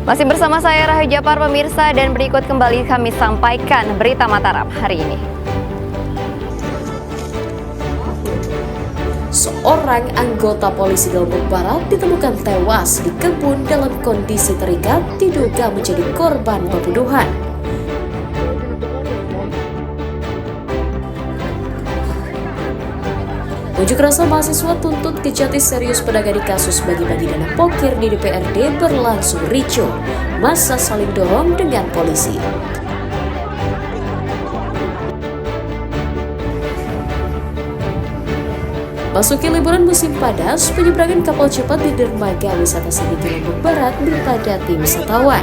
Masih bersama saya Rahayu Japar pemirsa, dan berikut kembali kami sampaikan berita Mataram hari ini. Seorang anggota polisi di Lombok Barat ditemukan tewas di kebun dalam kondisi terikat, diduga menjadi korban pembunuhan. Unjuk rasa mahasiswa tuntut Kejati serius penangani kasus bagi-bagi dana pokir di DPRD berlangsung ricuh. Massa saling dorong dengan polisi. Masuki liburan musim panas, penyeberangan kapal cepat di dermaga wisata Senggigi Lombok Barat dipadati wisatawan.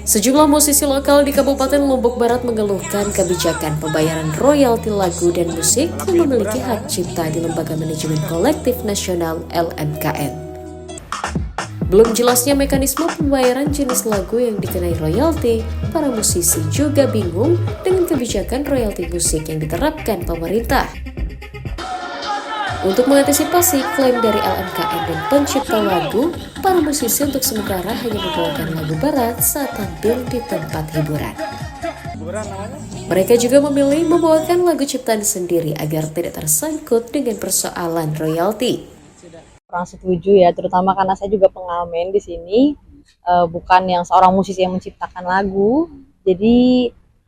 Sejumlah musisi lokal di Kabupaten Lombok Barat mengeluhkan kebijakan pembayaran royalti lagu dan musik yang memiliki hak cipta di Lembaga Manajemen Kolektif Nasional (LMKN). Belum jelasnya mekanisme pembayaran jenis lagu yang dikenai royalti, para musisi juga bingung dengan kebijakan royalti musik yang diterapkan pemerintah. Untuk mengantisipasi klaim dari LMKN dan pencipta lagu, para musisi untuk sementara hanya membawakan lagu barat saat tampil di tempat hiburan. Mereka juga memilih membawakan lagu ciptaan sendiri agar tidak tersangkut dengan persoalan royalti. Kurang setuju ya, terutama karena saya juga pengamen di sini, bukan yang seorang musisi yang menciptakan lagu. Jadi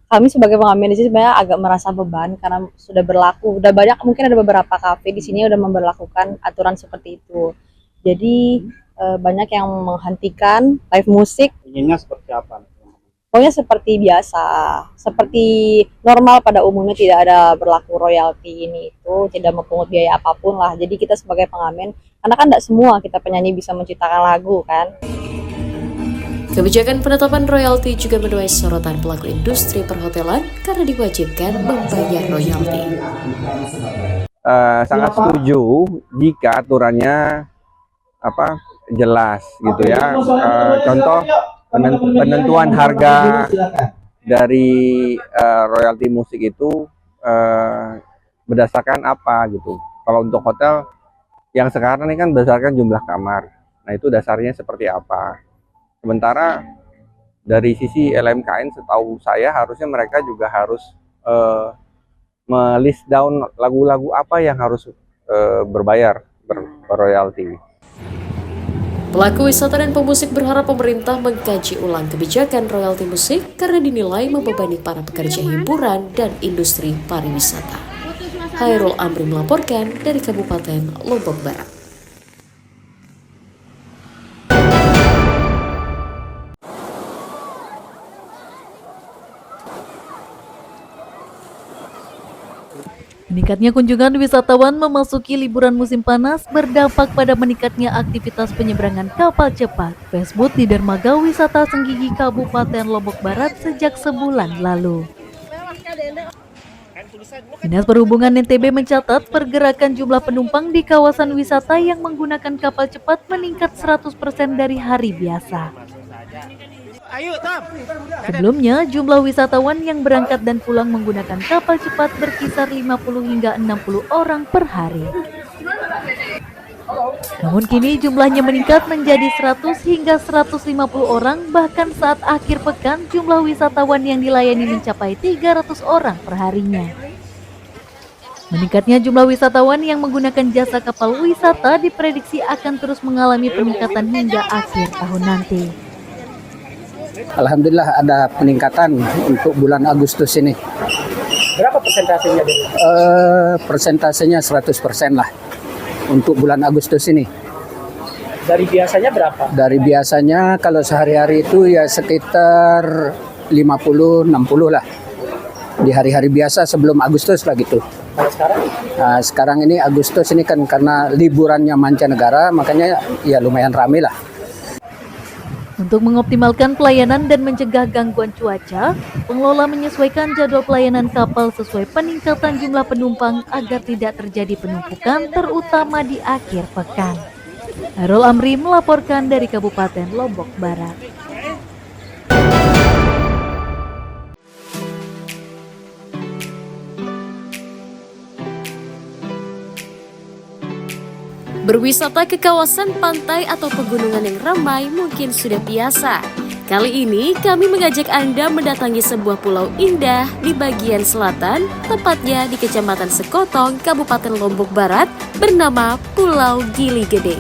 kami sebagai pengamen di sini sebenarnya agak merasa beban karena sudah berlaku, udah banyak, mungkin ada beberapa kafe di sini udah memberlakukan aturan seperti itu. Jadi banyak yang menghentikan live musik. Inginnya seperti apa? Pokoknya seperti biasa, seperti normal pada umumnya, tidak ada berlaku royalti ini itu, tidak memungut biaya apapun lah. Jadi kita sebagai pengamen, karena kan tidak semua kita penyanyi bisa menciptakan lagu kan. Kebijakan penetapan royalti juga menuai sorotan pelaku industri perhotelan karena diwajibkan membayar royalti. Sangat setuju jika aturannya jelas gitu ya. Contoh penentuan harga dari royalti musik itu berdasarkan apa gitu. Kalau untuk hotel yang sekarang ini kan berdasarkan jumlah kamar. Nah itu dasarnya seperti apa. Sementara dari sisi LMKN setahu saya harusnya mereka juga harus melist down lagu-lagu apa yang harus berbayar royalti. Pelaku wisata dan pemusik berharap pemerintah mengkaji ulang kebijakan royalti musik karena dinilai membebani para pekerja hiburan dan industri pariwisata. Hairul Amri melaporkan dari Kabupaten Lombok Barat. Meningkatnya kunjungan wisatawan memasuki liburan musim panas berdampak pada meningkatnya aktivitas penyeberangan kapal cepat fastboat di dermaga wisata Senggigi Kabupaten Lombok Barat sejak sebulan lalu. Dinas Perhubungan NTB mencatat pergerakan jumlah penumpang di kawasan wisata yang menggunakan kapal cepat meningkat 100% dari hari biasa. Sebelumnya, jumlah wisatawan yang berangkat dan pulang menggunakan kapal cepat berkisar 50 hingga 60 orang per hari. Namun kini jumlahnya meningkat menjadi 100 hingga 150 orang, bahkan saat akhir pekan jumlah wisatawan yang dilayani mencapai 300 orang per harinya. Meningkatnya jumlah wisatawan yang menggunakan jasa kapal wisata diprediksi akan terus mengalami peningkatan hingga akhir tahun nanti. Alhamdulillah ada peningkatan untuk bulan Agustus ini. Berapa persentasenya? Persentasenya 100% lah untuk bulan Agustus ini. Dari biasanya berapa? Dari biasanya kalau sehari-hari itu ya sekitar 50-60 lah. Di hari-hari biasa sebelum Agustus lah gitu. Kalau sekarang? Nah, sekarang ini Agustus ini kan karena liburannya mancanegara, makanya ya lumayan ramai lah. Untuk mengoptimalkan pelayanan dan mencegah gangguan cuaca, pengelola menyesuaikan jadwal pelayanan kapal sesuai peningkatan jumlah penumpang agar tidak terjadi penumpukan, terutama di akhir pekan. Hairul Amri melaporkan dari Kabupaten Lombok Barat. Berwisata ke kawasan pantai atau pegunungan yang ramai mungkin sudah biasa. Kali ini kami mengajak Anda mendatangi sebuah pulau indah di bagian selatan, tepatnya di Kecamatan Sekotong, Kabupaten Lombok Barat, bernama Pulau Gili Gede.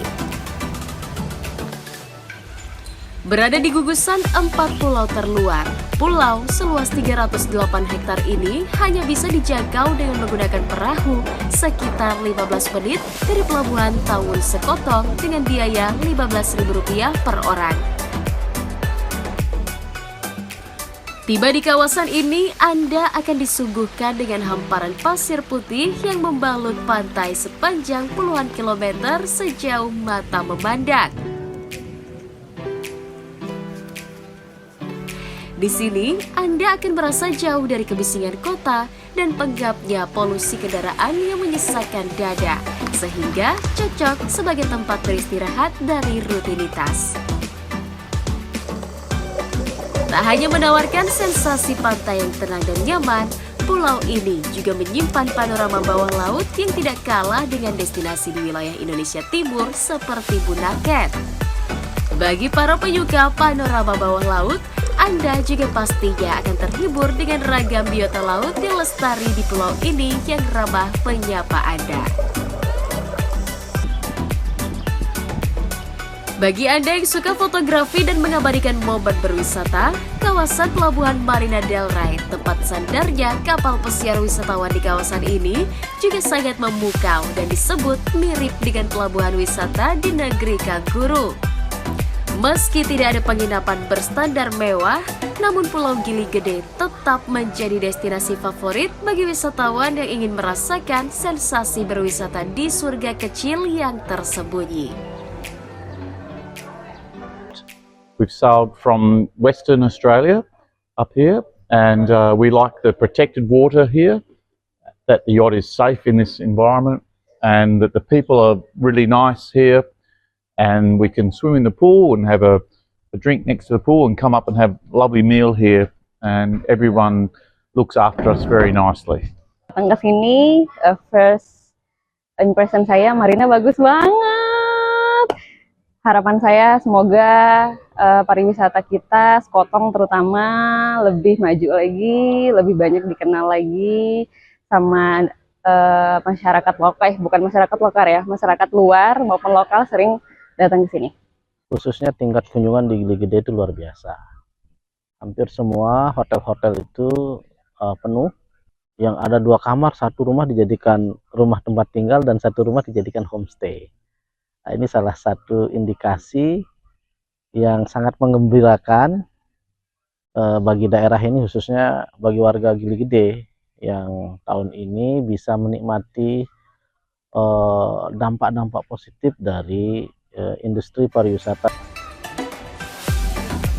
Berada di gugusan 4 pulau terluar, pulau seluas 308 hektar ini hanya bisa dijangkau dengan menggunakan perahu sekitar 15 menit dari pelabuhan Tawun Sekotong dengan biaya Rp15.000 per orang. Tiba di kawasan ini, Anda akan disuguhkan dengan hamparan pasir putih yang membalut pantai sepanjang puluhan kilometer sejauh mata memandang. Di sini, Anda akan merasa jauh dari kebisingan kota dan penggapnya polusi kendaraan yang menyesakkan dada, sehingga cocok sebagai tempat beristirahat dari rutinitas. Tak hanya menawarkan sensasi pantai yang tenang dan nyaman, pulau ini juga menyimpan panorama bawah laut yang tidak kalah dengan destinasi di wilayah Indonesia Timur seperti Bunaken. Bagi para penyuka panorama bawah laut, Anda juga pastinya akan terhibur dengan ragam biota laut yang lestari di pulau ini yang ramah menyapa Anda. Bagi Anda yang suka fotografi dan mengabadikan momen berwisata, kawasan Pelabuhan Marina Del Rey, tempat sandarnya kapal pesiar wisatawan di kawasan ini, juga sangat memukau dan disebut mirip dengan pelabuhan wisata di negeri Kanguru. Meski tidak ada penginapan berstandar mewah, namun Pulau Gili Gede tetap menjadi destinasi favorit bagi wisatawan yang ingin merasakan sensasi berwisata di surga kecil yang tersembunyi. We've sailed from Western Australia up here, and we like the protected water here, that the yacht is safe in this environment, and that the people are really nice here. And we can swim in the pool and have a drink next to the pool and come up and have a lovely meal here, and everyone looks after us very nicely. Datang ke sini, first impression saya Marina bagus banget. Harapan saya semoga pariwisata kita, Sekotong terutama, lebih maju lagi, lebih banyak dikenal lagi sama masyarakat lokal, bukan masyarakat lokal ya, masyarakat luar maupun lokal sering datang ke sini. Khususnya tingkat kunjungan di Gili Gede itu luar biasa. Hampir semua hotel-hotel itu penuh. Yang ada 2 kamar, 1 rumah dijadikan rumah tempat tinggal dan 1 rumah dijadikan homestay. Nah, ini salah satu indikasi yang sangat menggembirakan bagi daerah ini, khususnya bagi warga Gili Gede yang tahun ini bisa menikmati dampak-dampak positif dari industri pariwisata.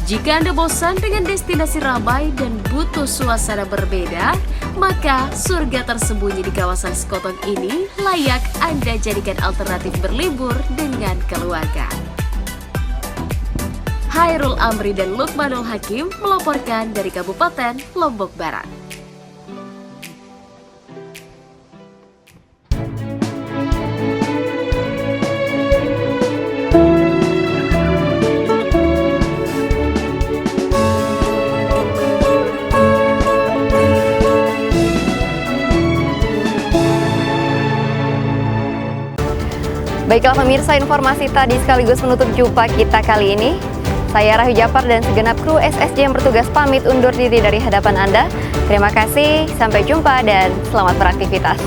Jika Anda bosan dengan destinasi ramai dan butuh suasana berbeda, maka surga tersembunyi di kawasan Sekotong ini layak Anda jadikan alternatif berlibur dengan keluarga. Hairul Amri dan Lukmanul Hakim melaporkan dari Kabupaten Lombok Barat. Baiklah pemirsa, informasi tadi sekaligus menutup jumpa kita kali ini. Saya Rahyu Japar dan segenap kru SSJ yang bertugas pamit undur diri dari hadapan Anda. Terima kasih, sampai jumpa dan selamat beraktivitas.